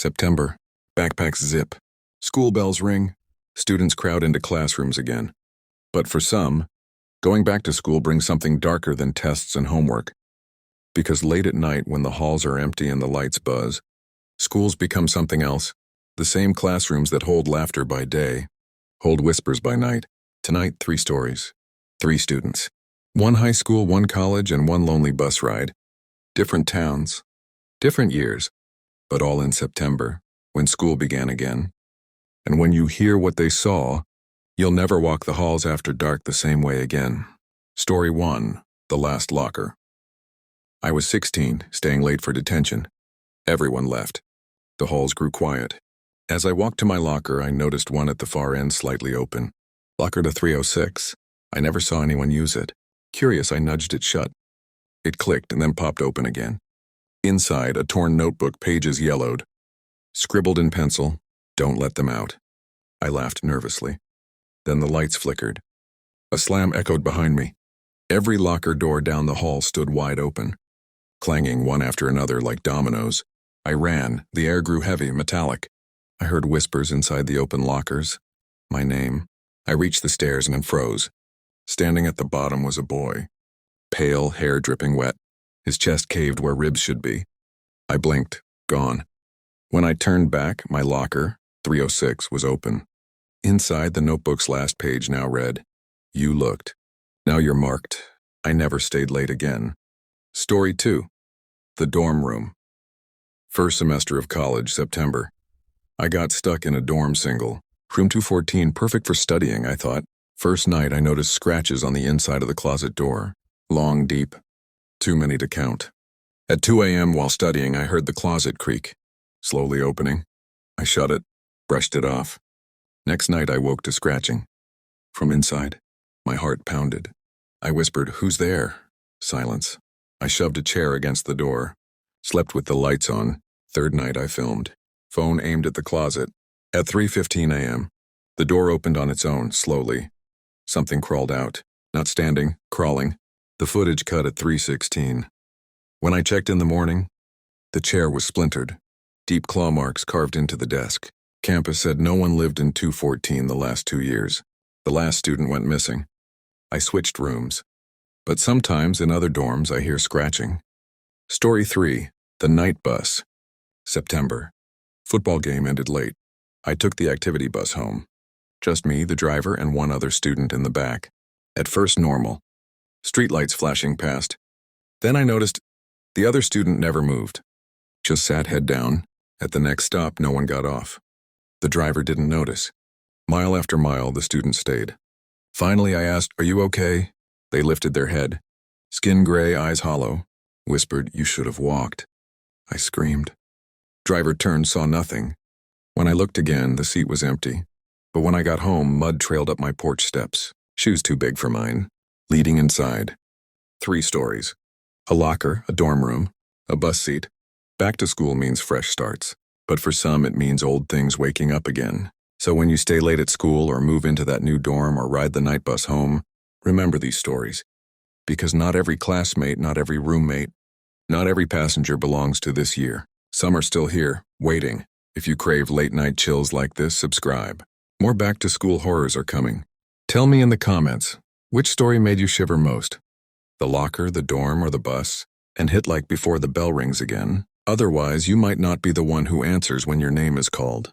September. Backpacks zip. School bells ring. Students crowd into classrooms again. But for some, going back to school brings something darker than tests and homework. Because late at night, when the halls are empty and the lights buzz, schools become something else. The same classrooms that hold laughter by day, hold whispers by night. Tonight, 3 stories. 3 students. 1 high school, 1 college, and 1 lonely bus ride. Different towns. Different years. But all in September, when school began again. And when you hear what they saw, you'll never walk the halls after dark the same way again. Story 1. The Last Locker. I was 16, staying late for detention. Everyone left. The halls grew quiet. As I walked to my locker, I noticed one at the far end slightly open. Locker to 306. I never saw anyone use it. Curious, I nudged it shut. It clicked and then popped open again. Inside, a torn notebook, pages yellowed. Scribbled in pencil, "Don't let them out." I laughed nervously. Then the lights flickered. A slam echoed behind me. Every locker door down the hall stood wide open, clanging one after another like dominoes. I ran. The air grew heavy, metallic. I heard whispers inside the open lockers. My name. I reached the stairs and then froze. Standing at the bottom was a boy. Pale, hair dripping wet. His chest caved where ribs should be. I blinked. Gone. When I turned back, my locker, 306, was open. Inside, the notebook's last page now read, "You looked. Now you're marked. I never stayed late again." Story 2. The dorm room. First semester of college, September. I got stuck in a dorm single. Room 214, perfect for studying, I thought. First night, I noticed scratches on the inside of the closet door. Long, deep. Too many to count. At 2 a.m. while studying, I heard the closet creak. Slowly opening. I shut it, brushed it off. Next night, I woke to scratching. From inside, my heart pounded. I whispered, "Who's there?" Silence. I shoved a chair against the door. Slept with the lights on. Third night, I filmed. Phone aimed at the closet. At 3:15 a.m., the door opened on its own, slowly. Something crawled out. Not standing, crawling. The footage cut at 3:16. When I checked in the morning, the chair was splintered. Deep claw marks carved into the desk. Campus said no one lived in 214 the last 2 years. The last student went missing. I switched rooms. But sometimes in other dorms I hear scratching. Story 3. The night bus. September. Football game ended late. I took the activity bus home. Just me, the driver, and 1 other student in the back. At first normal. Streetlights flashing past. Then I noticed the other student never moved. Just sat head down. At the next stop, no one got off. The driver didn't notice. Mile after mile, the student stayed. Finally, I asked, "Are you okay?" They lifted their head. Skin gray, eyes hollow. Whispered, "You should have walked." I screamed. Driver turned, saw nothing. When I looked again, the seat was empty. But when I got home, mud trailed up my porch steps. Shoes too big for mine. Leading inside. 3 stories. A locker, a dorm room, a bus seat. Back to school means fresh starts. But for some, it means old things waking up again. So when you stay late at school or move into that new dorm or ride the night bus home, remember these stories. Because not every classmate, not every roommate, not every passenger belongs to this year. Some are still here, waiting. If you crave late-night chills like this, subscribe. More back-to-school horrors are coming. Tell me in the comments, which story made you shiver most? The locker, the dorm, or the bus? And hit like before the bell rings again. Otherwise, you might not be the one who answers when your name is called.